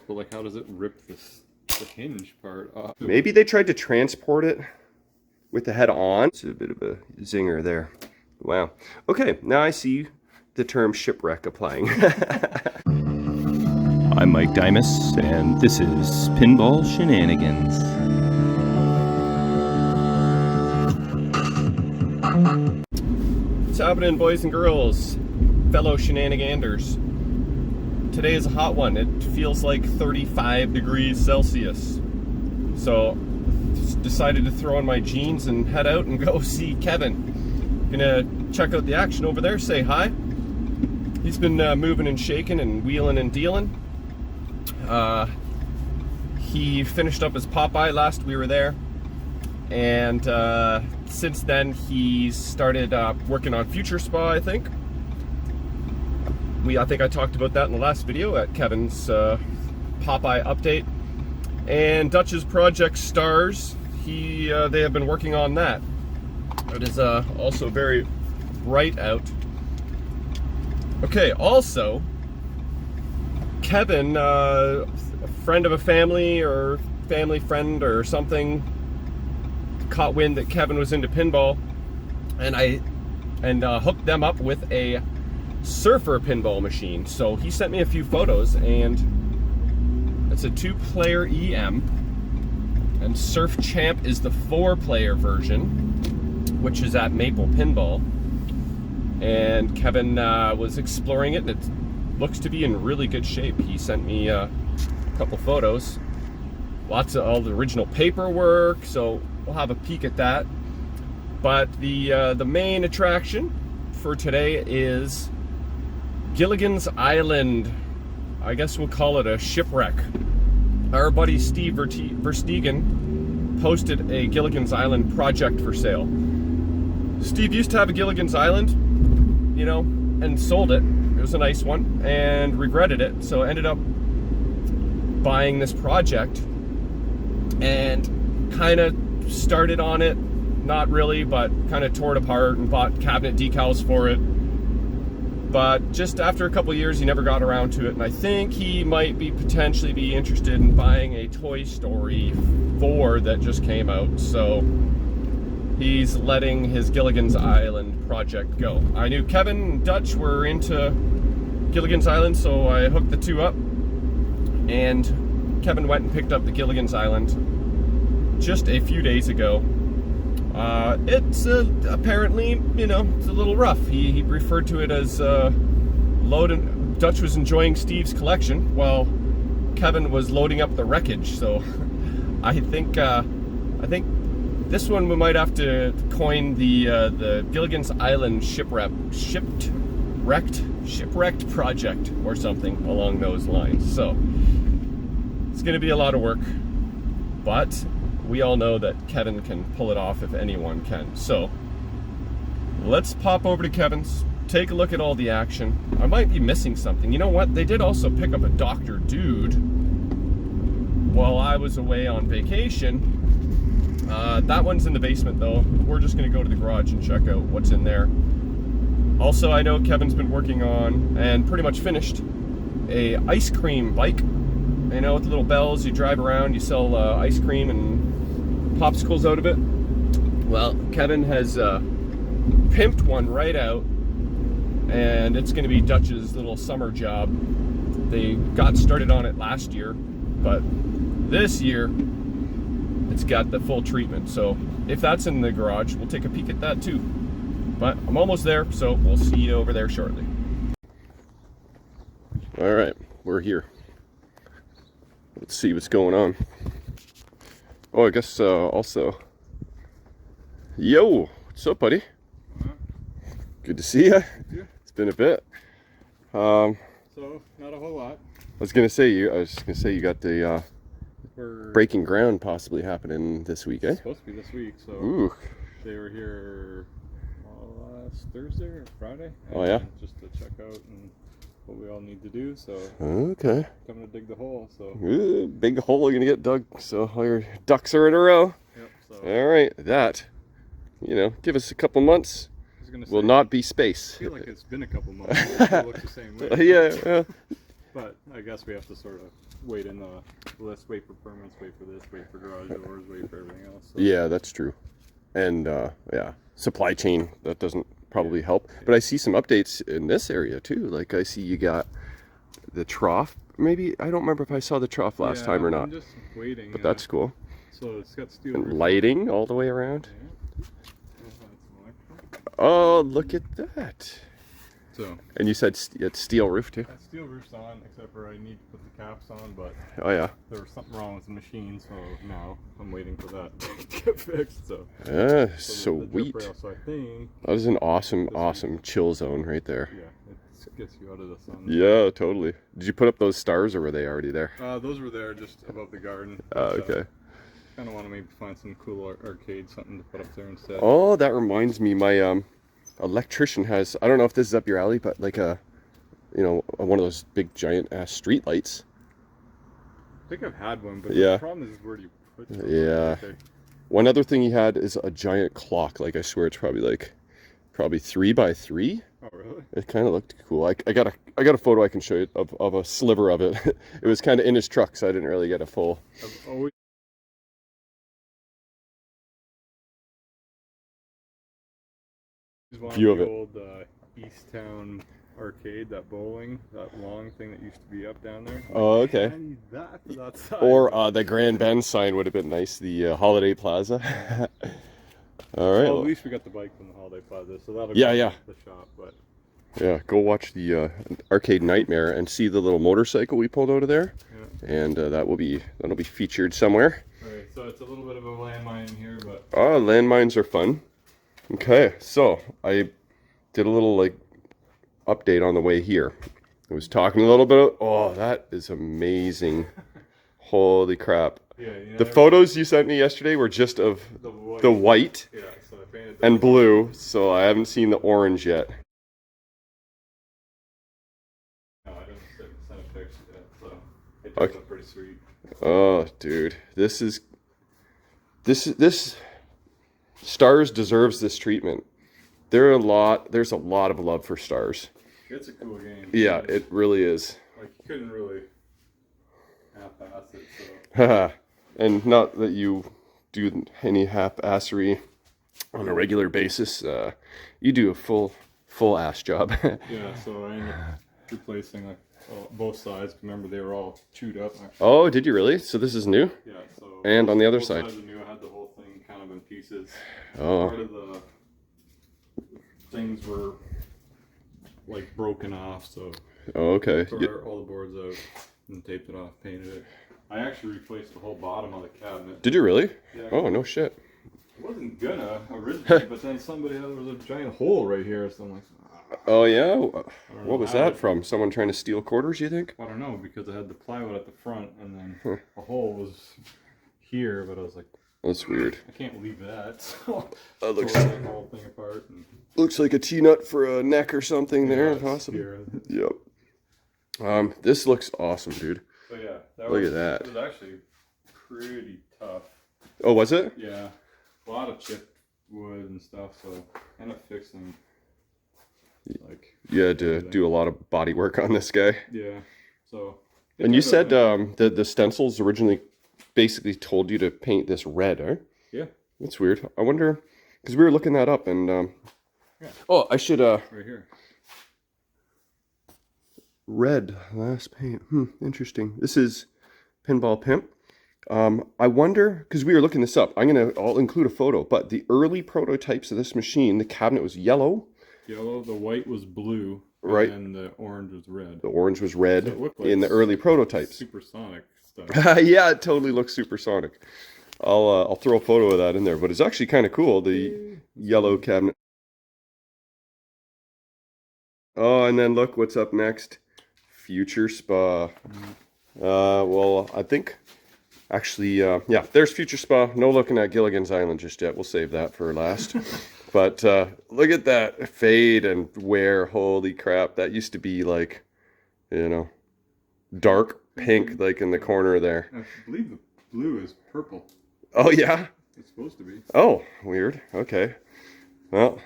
But like, how does it rip the hinge part off? Maybe they tried to transport it with the head on. It's a bit of a zinger there. Wow. Okay, now I see the term shipwreck applying. I'm Mike Dimas, and this is Pinball Shenanigans. What's happening, boys and girls, fellow shenaniganders? Today is a hot one. It feels like 35 degrees Celsius. So, decided to throw on my jeans and head out and go see Kevin. Gonna check out the action over there, say hi. He's been moving and shaking and wheeling and dealing. He finished up his Popeye last we were there. And since then, he's started working on Future Spa, I think. I think I talked about that in the last video at Kevin's Popeye update. And Dutch's Project Stars, they have been working on that. It is also very bright out. Okay, also, Kevin, a friend of a family or family friend or something, caught wind that Kevin was into pinball, and hooked them up with a surfer pinball machine. So he sent me a few photos, and it's a 2-player EM, and Surf Champ is the 4-player version, which is at Maple Pinball. And Kevin was exploring it, and it looks to be in really good shape. He sent me a couple photos, lots of all the original paperwork, so we'll have a peek at that. But the main attraction for today is Gilligan's Island. I guess we'll call it a shipwreck. Our buddy Steve Verstegen posted a Gilligan's Island project for sale. Steve used to have a Gilligan's Island, you know, and sold it. It was a nice one, and regretted it, so ended up buying this project and kind of started on it, not really, but kind of tore it apart and bought cabinet decals for it. But just after a couple years, he never got around to it, and I think he might potentially be interested in buying a Toy Story 4 that just came out. So he's letting his Gilligan's Island project go. I knew Kevin and Dutch were into Gilligan's Island, so I hooked the two up, and Kevin went and picked up the Gilligan's Island just a few days ago. It's apparently, you know, it's a little rough. He referred to it as loading. Dutch was enjoying Steve's collection while Kevin was loading up the wreckage. So I think this one we might have to coin the Gilligan's Island shipwrecked project or something along those lines. So it's going to be a lot of work, but we all know that Kevin can pull it off if anyone can. So let's pop over to Kevin's, take a look at all the action. I might be missing something. You know what? They did also pick up a Dr. Dude while I was away on vacation. That one's in the basement though. We're just gonna go to the garage and check out what's in there. Also, I know Kevin's been working on, and pretty much finished, a ice cream bike. You know, with the little bells, you drive around, you sell ice cream and popsicles out of it. Well, Kevin has pimped one right out, and it's going to be Dutch's little summer job. They got started on it last year, but this year it's got the full treatment. So if that's in the garage, we'll take a peek at that too. But I'm almost there, so we'll see you over there shortly. All right, we're here. Let's see what's going on. Oh, I guess also. Yo, what's up, buddy? Good to see you. It's been a bit. So not a whole lot. I was gonna say you got the breaking ground possibly happening this week, eh? It's supposed to be this week. So ooh. They were here last Thursday or Friday. Oh yeah. Just to check out and what we all need to do, so okay. Coming to dig the hole, so big hole you're gonna get dug, so all your ducks are in a row. Yep, so all right, that, you know, give us a couple months, will not be space. I feel like it's been a couple months. It still looks the same way. Yeah, But I guess we have to sort of wait in the list, wait for permits, wait for this, wait for garage doors, wait for everything else. So. Yeah, that's true. And yeah, supply chain, that doesn't probably help. But I see some updates in this area too. Like I see you got the trough. Maybe, I don't remember if I saw the trough last time or not. I'm just waiting. But that's cool. So it's got steel And lighting all the way around. Yeah. Oh, look at that. So. And you said it's steel roof too? That steel roof's on, except for I need to put the caps on, but oh yeah, there was something wrong with the machine, so now I'm waiting for that to get fixed. So sweet. The rail, so I think that was an awesome chill zone right there. Yeah, it gets you out of the sun. Yeah, totally. Did you put up those stars or were they already there? Those were there just above the garden. Okay. Kind of want to maybe find some cool arcade, something to put up there instead. Oh, that reminds me, my electrician has, I don't know if this is up your alley, but like a, one of those big giant ass street lights. I think I've had one, but yeah. The problem is where do you put it? Yeah. Okay. One other thing he had is a giant clock. Like I swear it's probably 3x3. Oh really? It kind of looked cool. I got a photo I can show you of a sliver of it. It was kind of in his truck, so I didn't really get a full. I've always view of it. Old East Town arcade, that bowling, that long thing that used to be up down there. Oh, okay. I need that for that side. Or the Grand Bend sign would have been nice. The Holiday Plaza. All right. Well, at least we got the bike from the Holiday Plaza, so that'll yeah, go yeah. to the shop. But yeah, go watch the Arcade Nightmare and see the little motorcycle we pulled out of there. Yeah. And that'll be featured somewhere. All right, so it's a little bit of a landmine in here, but Oh, landmines are fun. Okay, so I did a little update on the way here. I was talking a little bit. Oh, that is amazing! Holy crap! Yeah, the photos you sent me yesterday were just of the white yeah, so I painted and blue. So I haven't seen the orange yet. No, I didn't send a picture yet, so it does look pretty sweet. Oh, dude, this Stars deserves this treatment. There's a lot of love for Stars. It's a cool game. Yeah, it really is. Like, you couldn't really half-ass it, so. And not that you do any half-assery on a regular basis. You do a full-ass job. Yeah, so I ended up replacing both sides. Remember, they were all chewed up. Actually. Oh, did you really? So this is new? Yeah, so. And on the other both side? Sides are new. I had the whole thing kind of in pieces. Oh. Part of the things were broken off, so. Oh, okay. Tore all the boards out and taped it off, painted it. I actually replaced the whole bottom of the cabinet. Did you really? Yeah. Oh, no shit. I wasn't gonna originally, but then there was a giant hole right here, so I'm like, oh yeah? What was that from? Someone trying to steal quarters, you think? I don't know, because I had the plywood at the front, and then the hole was here, but I was like, that's weird. I can't leave that, so that looks tore the whole thing apart. And, looks like a T-nut for a neck or something there, possibly. Here. Yep. This looks awesome, dude. So yeah, look at that. It was actually pretty tough. Oh, was it? Yeah, a lot of chipped wood and stuff, so I ended up fixing. You had to do a lot of body work on this guy. Yeah, so. And you said the stencils originally basically told you to paint this red, eh? Yeah. That's weird. I wonder, because we were looking that up and. Yeah. Oh, I should. Right here. Red last paint. Interesting. This is Pinball Pimp. I wonder, because we were looking this up. I'll include a photo, but the early prototypes of this machine, the cabinet was yellow. Yellow, the white was blue, right, and the orange was red. The orange was red so in the early prototypes. Supersonic stuff. Yeah, it totally looks supersonic. I'll throw a photo of that in there, but it's actually kind of cool. The yellow cabinet. Oh, and then look what's up next. Future Spa. Well, I think actually, yeah, there's Future Spa. No looking at Gilligan's Island just yet. We'll save that for last. But look at that fade and wear. Holy crap. That used to be dark pink, in the corner there. I believe the blue is purple. Oh, yeah? It's supposed to be. Oh, weird. Okay. Well,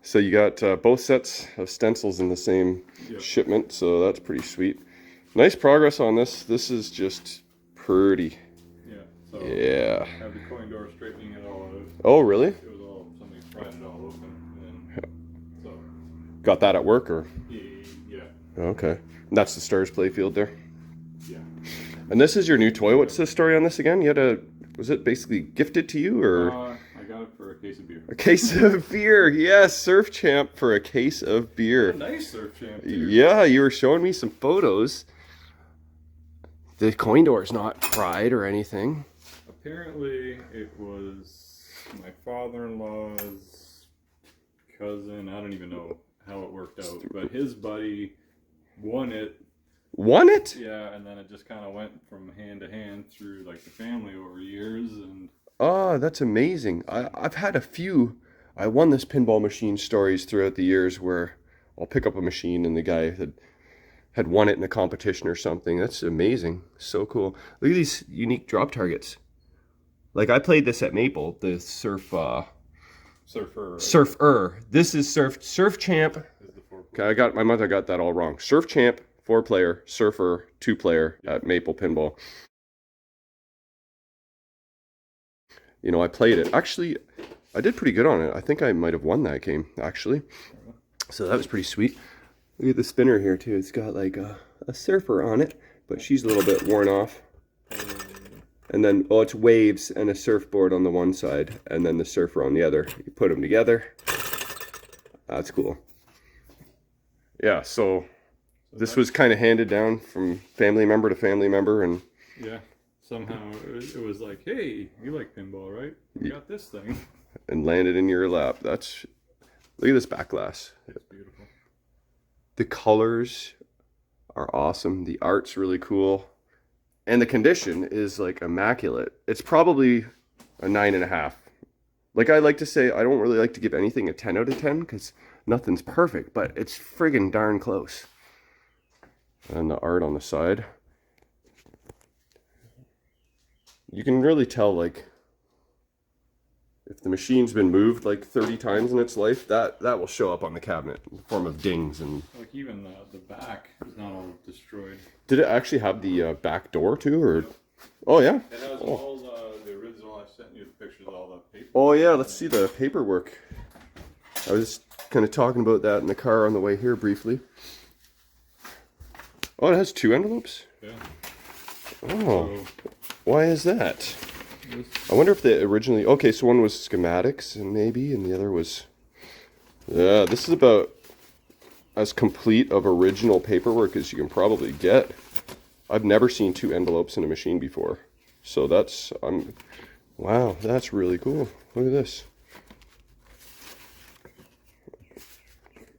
so you got both sets of stencils in the same shipment, so that's pretty sweet. Nice progress on this. This is just pretty. Yeah. So Yeah. I have the coin door straightening it all out. Oh, really? It was all, somebody pried it all open. And then, so. Got that at work, or? Yeah. Okay. And that's the Stars playfield there. Yeah. And this is your new toy. What's the story on this again? You had a, was it basically gifted to you, or? I got it for a case of beer. A case of beer. Yes, Surf Champ for a case of beer. Oh, nice Surf Champ, too. Yeah, you were showing me some photos. The coin door is not fried or anything. Apparently, it was my father-in-law's cousin. I don't even know how it worked out, but his buddy won it. Won it? Yeah, and then it just kind of went from hand to hand through like the family over years, and Oh, that's amazing. I've had a few. I won this pinball machine stories throughout the years where I'll pick up a machine and the guy had won it in a competition or something. That's amazing. So cool. Look at these unique drop targets. Like I played this at Maple, the surfer. Right? Surfer. This is Surf Champ. Is the Okay, my mother got that all wrong. Surf Champ, 4-player, Surfer, 2-player at Maple Pinball. You know, I played it. Actually, I did pretty good on it. I think I might have won that game, actually. So that was pretty sweet. Look at the spinner here, too. It's got like a surfer on it, but she's a little bit worn off. And then, oh, it's waves and a surfboard on the one side, and then the surfer on the other. You put them together. That's cool. Yeah, so this was kind of handed down from family member to family member, and yeah. Somehow it was like, hey, you like pinball, right? You got this thing. And landed in your lap. That's, look at this back glass. It's beautiful. The colors are awesome. The art's really cool. And the condition is like immaculate. It's probably a 9.5. Like I like to say, I don't really like to give anything a 10 out of 10 because nothing's perfect, but it's friggin' darn close. And the art on the side. You can really tell, like, if the machine's been moved like 30 times in its life, that will show up on the cabinet in the form of dings. And like even the back is not all destroyed. Did it actually have the back door too, or? Yep. Oh yeah. It has all the original. I sent you the pictures of all the paper. Oh yeah, let's see the paperwork. I was kind of talking about that in the car on the way here briefly. Oh, it has 2 envelopes? Yeah. Oh. So, why is that? I wonder if they originally... Okay, so one was schematics, and maybe, and the other was... Yeah, this is about as complete of original paperwork as you can probably get. I've never seen 2 envelopes in a machine before. So that's... wow, that's really cool. Look at this.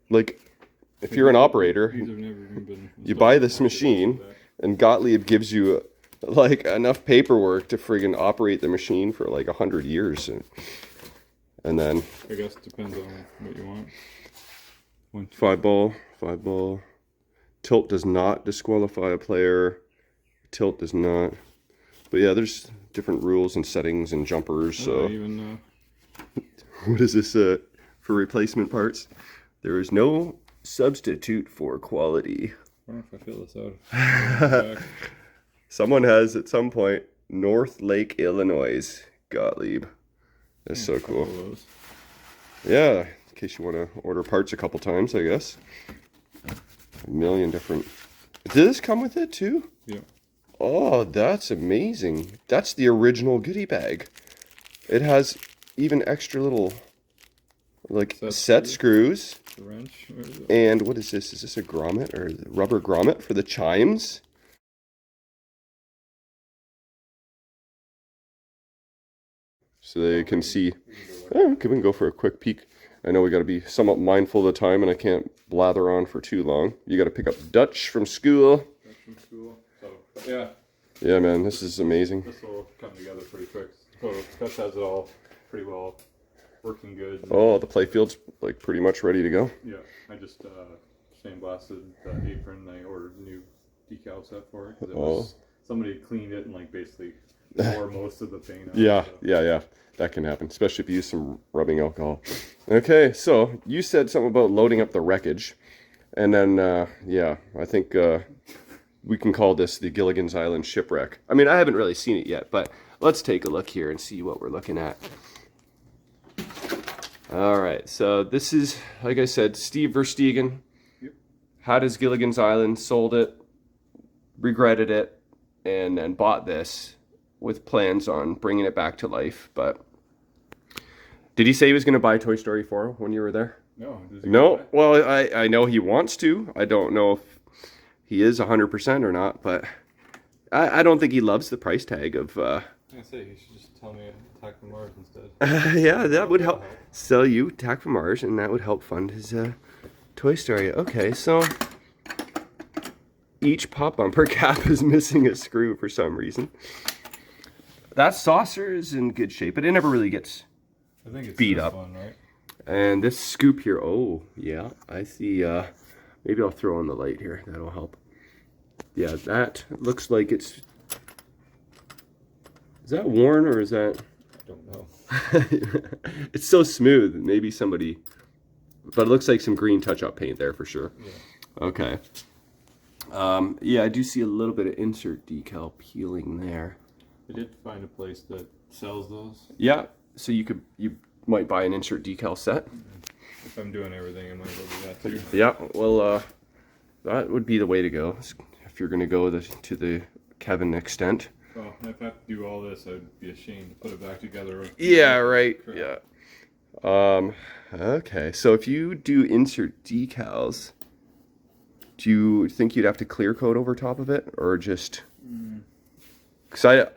Like, if you're an operator, you buy this machine, and Gottlieb gives you... like enough paperwork to friggin' operate the machine for like 100 years, and then I guess it depends on what you want. 5 ball. Tilt does not disqualify a player. Tilt does not. But yeah, there's different rules and settings and jumpers. So what is this for replacement parts? There is no substitute for quality. I wonder if I fill this out. Someone has, at some point, North Lake, Illinois, Gottlieb. That's so cool. Yeah, in case you want to order parts a couple times, I guess. A million different... Did this come with it, too? Yeah. Oh, that's amazing. That's the original goodie bag. It has even extra little, like, set screws. The wrench. And what is this? Is this a grommet or rubber grommet for the chimes? So they can see. Oh, okay, we can go for a quick peek. I know we got to be somewhat mindful of the time, and I can't blather on for too long. You got to pick up Dutch from school. So, yeah. Yeah, man, this is amazing. This will come together pretty quick. So Scott has it all pretty well working good. Oh, the playfield's like pretty much ready to go. Yeah, I just sandblasted that apron. I ordered a new decal set for it because it was somebody cleaned it and like basically wore most of the paint out. Yeah, so. Yeah. That can happen, especially if you use some rubbing alcohol. Okay, so you said something about loading up the wreckage. And then, yeah, I think we can call this the Gilligan's Island shipwreck. I mean, I haven't really seen it yet, but let's take a look here and see what we're looking at. All right, so this is, like I said, Steve Verstegen. Yep. Had his Gilligan's Island, sold it, regretted it, and then bought this with plans on bringing it back to life. But did he say he was going to buy Toy Story 4 when you were there? No. No. Well, I know he wants to. I don't know if he is 100% or not, but I don't think he loves the price tag of... I say you should just tell me Attack from Mars instead. Yeah, that would help. Sell you Attack from Mars, and that would help fund his Toy Story. Okay, so each pop bumper cap is missing a screw for some reason. That saucer is in good shape, but it never really gets beat up. One, right? And this scoop here, oh yeah, I see. Maybe I'll throw on the light here. That'll help. Yeah, that looks like it's... Is that worn or is that... I don't know. It's so smooth. Maybe somebody... But it looks like some green touch-up paint there for sure. Yeah. Okay. Yeah, I do see a little bit of insert decal peeling there. I did find a place that sells those. Yeah, so you might buy an insert decal set. If I'm doing everything, I might as well do that too. Yeah, well, that would be the way to go if you're going to go to the Kevin extent. Well, if I have to do all this, I'd be ashamed to put it back together. Yeah, right. Crap. Yeah. Okay, so if you do insert decals, do you think you'd have to clear coat over top of it, or just? Because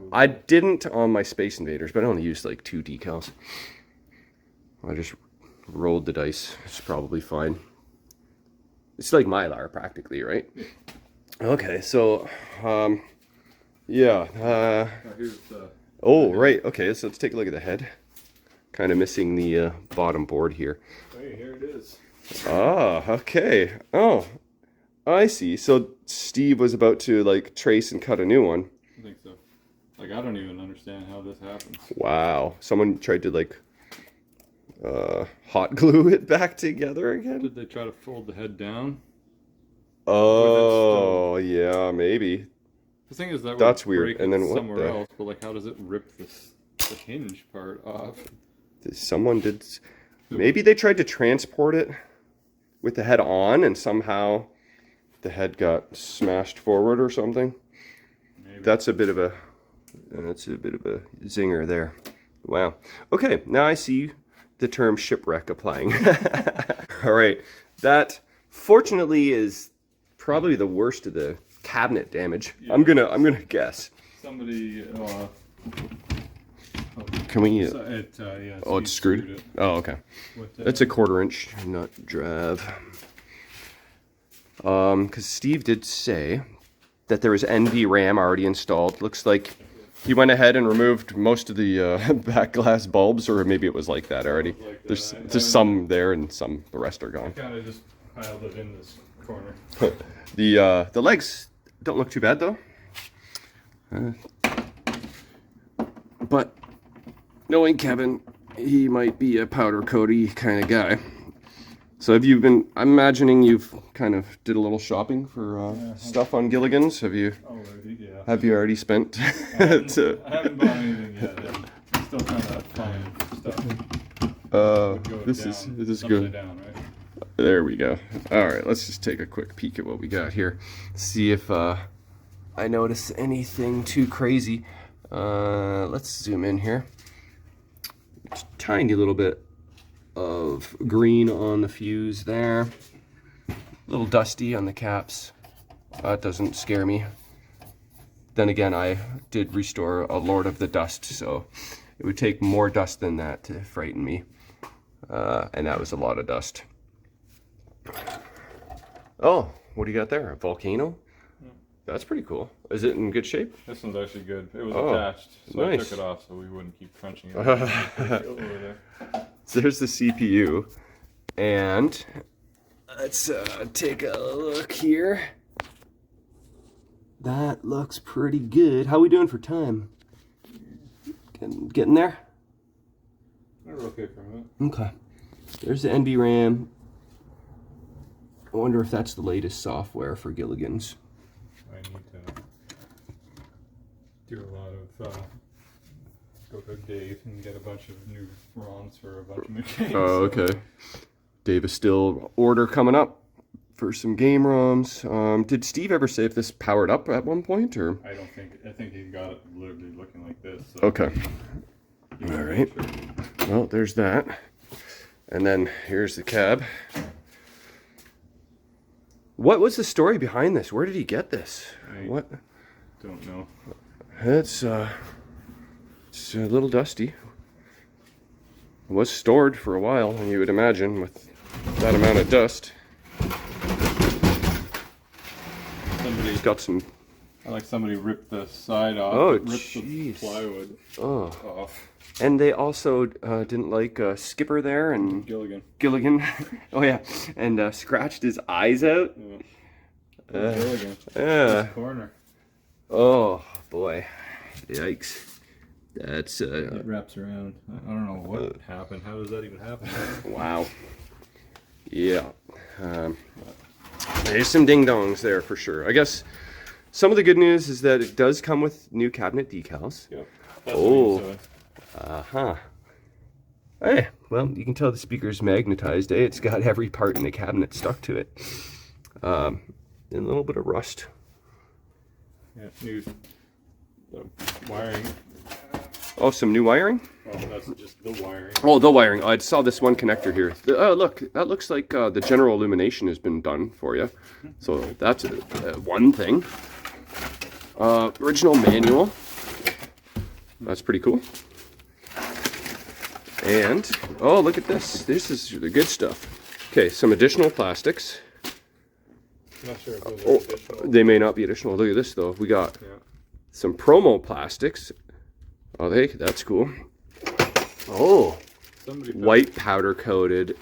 I didn't on my Space Invaders, but I only used like 2 decals. I just rolled the dice. It's probably fine. It's like Mylar practically, right? Yeah. Okay, so yeah. Here's the... Oh, right. Okay, so let's take a look at the head. Kind of missing the bottom board here. Hey, here it is. Ah, okay. Oh, I see. So Steve was about to like trace and cut a new one. I think so. Like, I don't even understand how this happens. Wow. Someone tried to like hot glue it back together again? Did they try to fold the head down? Oh, yeah, maybe. The thing is, that's would weird. break And then what somewhere the... else, but like, how does it rip the hinge part off? Someone did... Maybe they tried to transport it with the head on, and somehow the head got smashed forward or something. Maybe. That's a bit of a zinger there. Wow. Okay, now I see the term shipwreck applying. All right, that fortunately is probably the worst of the cabinet damage. Yeah. I'm gonna guess. Somebody. Can we? So yeah. Oh, it's screwed. It oh, okay. It's a 1/4 inch nut drive. Because Steve did say that there was NV RAM already installed. Looks like he went ahead and removed most of the back glass bulbs, or maybe it was like that already. Like that. There's just some there, and the rest are gone. I kind of just piled it in this corner. The legs don't look too bad though. But knowing Kevin, he might be a powder coaty kind of guy. So have you been? I'm imagining you've kind of did a little shopping for stuff on Gilligan's. Have you? Already, yeah. Have you already spent? I haven't bought anything yet. I'm still trying to find stuff. This is good. Down, right? There we go. All right, let's just take a quick peek at what we got here. See if I notice anything too crazy. Let's zoom in here. Just tiny little bit of green on the fuse there. A little dusty on the caps. That doesn't scare me. Then again, I did restore a Lord of the Dust, so it would take more dust than that to frighten me. And that was a lot of dust. Oh, what do you got there? A volcano? That's pretty cool. Is it in good shape? This one's actually good. It was attached, so nice. I took it off so we wouldn't keep crunching it. Over there. So there's the CPU, and let's take a look here. That looks pretty good. How are we doing for time? Getting there? We're okay for a minute. Okay. There's the NV RAM. I wonder if that's the latest software for Gilligan's. I need to do a lot of go to Dave and get a bunch of new ROMs for a bunch of new games. Oh, okay. Dave is still order coming up for some game ROMs. Did Steve ever say if this powered up at one point, or? I don't think. I think he got it literally looking like this. So Okay. All right. Well, there's that. And then here's the cab. What was the story behind this? Where did he get this? What? Don't know. It's a little dusty. It was stored for a while, you would imagine, with that amount of dust. Somebody's got some. I like somebody ripped the side off. Oh, ripped jeez. the plywood off. And they also didn't like Skipper there and Gilligan. Oh yeah, and scratched his eyes out. Yeah. Gilligan. Yeah. Corner. Oh boy, yikes! That's It wraps around. I don't know what happened. How does that even happen? wow. Yeah. There's some ding dongs there for sure. I guess some of the good news is that it does come with new cabinet decals. Yep. Oh. Uh-huh. Hey, well, you can tell the speaker's magnetized, eh? It's got every part in the cabinet stuck to it. And a little bit of rust. Yeah, new wiring. Oh, some new wiring? Oh, that's just the wiring. Oh, the wiring. Oh, I saw this one connector here. Oh, look, that looks like the general illumination has been done for you. So that's one thing. Original manual. That's pretty cool. And, oh, look at this. This is the good stuff. Okay, some additional plastics. I'm not sure if those are additional. They may not be additional. Look at this, though. We got some promo plastics. Oh, that's cool. Oh, white powder-coated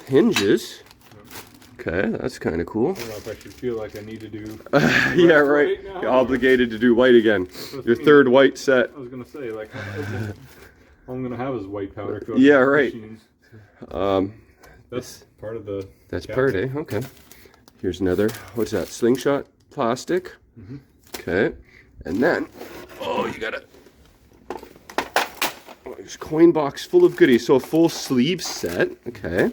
hinges. Okay, that's kind of cool. I don't know if I should feel like I need to do... yeah, right. You're obligated to do white again. Your third white set. I was going to say, like, all I'm going to have is white powder coated. Yeah, right. Machines. That's part of the... That's part, eh? Okay. Here's another, what's that, slingshot plastic. Mm-hmm. Okay. And then, oh, you got a coin box full of goodies. So a full sleeve set. Okay.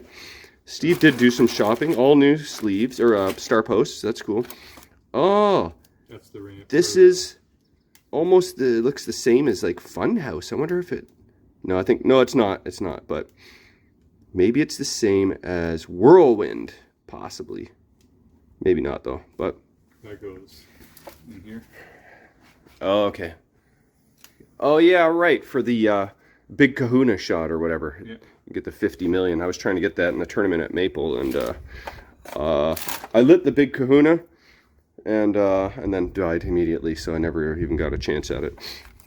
Steve did do some shopping. All new sleeves, or star posts. That's cool. Oh. That's the ring. This is almost looks the same as like Funhouse. I wonder if it... No, I think... No, it's not. It's not. But maybe it's the same as Whirlwind. Possibly. Maybe not, though. But... That goes in here. Oh, okay. Oh, yeah, right. For the Big Kahuna shot or whatever. Yeah. You get the 50 million. I was trying to get that in the tournament at Maple. And I lit the Big Kahuna. And then died immediately. So I never even got a chance at it.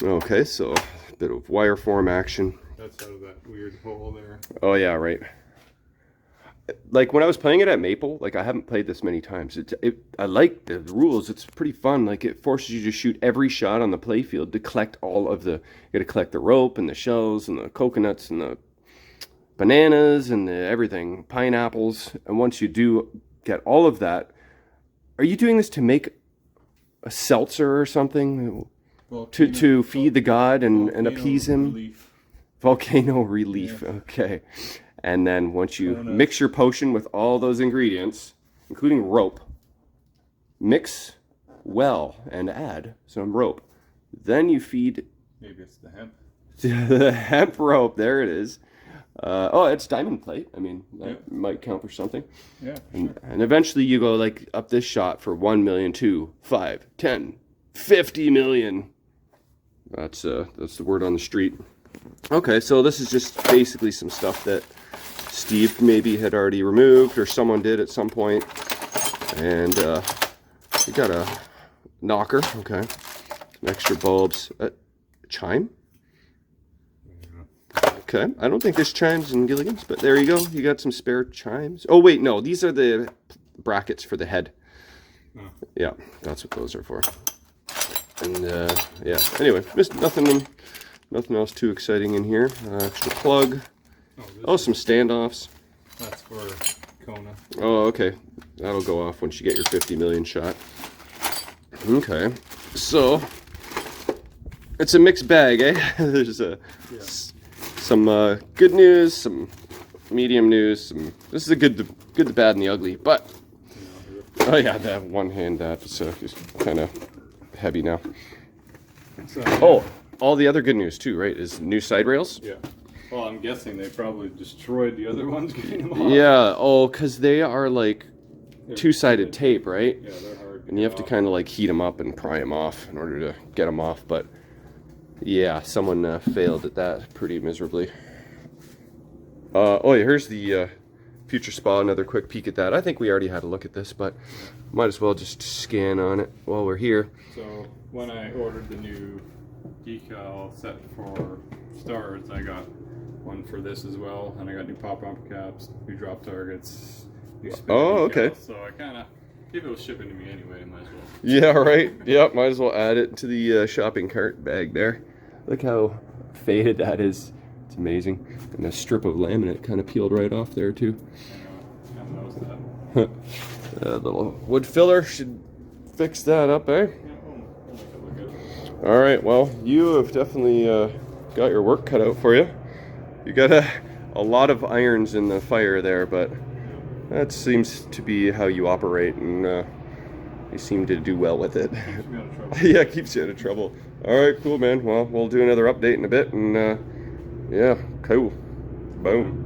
Okay, so a bit of wire form action. That's out of that weird hole there. Oh, yeah, right. Like when I was playing it at Maple, like I haven't played this many times. I like the rules. It's pretty fun. Like it forces you to shoot every shot on the playfield to collect all of the. You got to collect the rope and the shells and the coconuts and the bananas and the everything, pineapples. And once you do get all of that, are you doing this to make a seltzer or something? To feed the god and appease him? Relief. Volcano relief. Yeah. Okay. And then once you mix your potion with all those ingredients, including rope, mix well and add some rope. Then you feed... Maybe it's the hemp. the hemp rope. There it is. Oh, it's diamond plate. I mean, that might count for something. Yeah, sure. And eventually you go like up this shot for 1 million, 2, 5, 10, 50 million. That's the word on the street. Okay, so this is just basically some stuff that Steve maybe had already removed or someone did at some point. And we got a knocker, okay. Some extra bulbs. Chime? Okay, I don't think there's chimes in Gilligan's, but there you go. You got some spare chimes. Oh wait, no, these are the brackets for the head. Oh. Yeah, that's what those are for. And yeah, anyway, just nothing else too exciting in here. Extra plug. Oh, some standoffs. That's for Kona. Oh, okay. That'll go off once you get your 50 million shot. Okay, so it's a mixed bag, eh? There's some good news, some medium news. This is the good, the bad, and the ugly. But oh yeah, that one hand that's just kind of heavy now. So, oh, all the other good news too, right? Is new side rails. Yeah. Well, I'm guessing they probably destroyed the other ones getting them off. Yeah. Oh, because they are like two-sided tape, right? Yeah, they're hard. And you have to kind of like heat them up and pry them off in order to get them off. But yeah, someone failed at that pretty miserably. Oh, yeah, here's the Future Spa. Another quick peek at that. I think we already had a look at this, but might as well just scan on it while we're here. So when I ordered the new decal set for stars, I got one for this as well, and I got new pop bumper caps, new drop targets, new spin decals. Okay. So I kind of, if it was shipping to me anyway, I might as well. Yeah, right. Yep, might as well add it to the shopping cart bag there. Look how faded that is. It's amazing. And a strip of laminate kind of peeled right off there too. I know, I noticed that. That little wood filler should fix that up, eh? Yeah, we'll make it look good. All right, well, you have definitely got your work cut out for you. You got a lot of irons in the fire there, but that seems to be how you operate, and you seem to do well with it. Keeps me out of trouble. Yeah, keeps you out of trouble. All right, cool, man. Well, we'll do another update in a bit, and yeah, cool. Boom.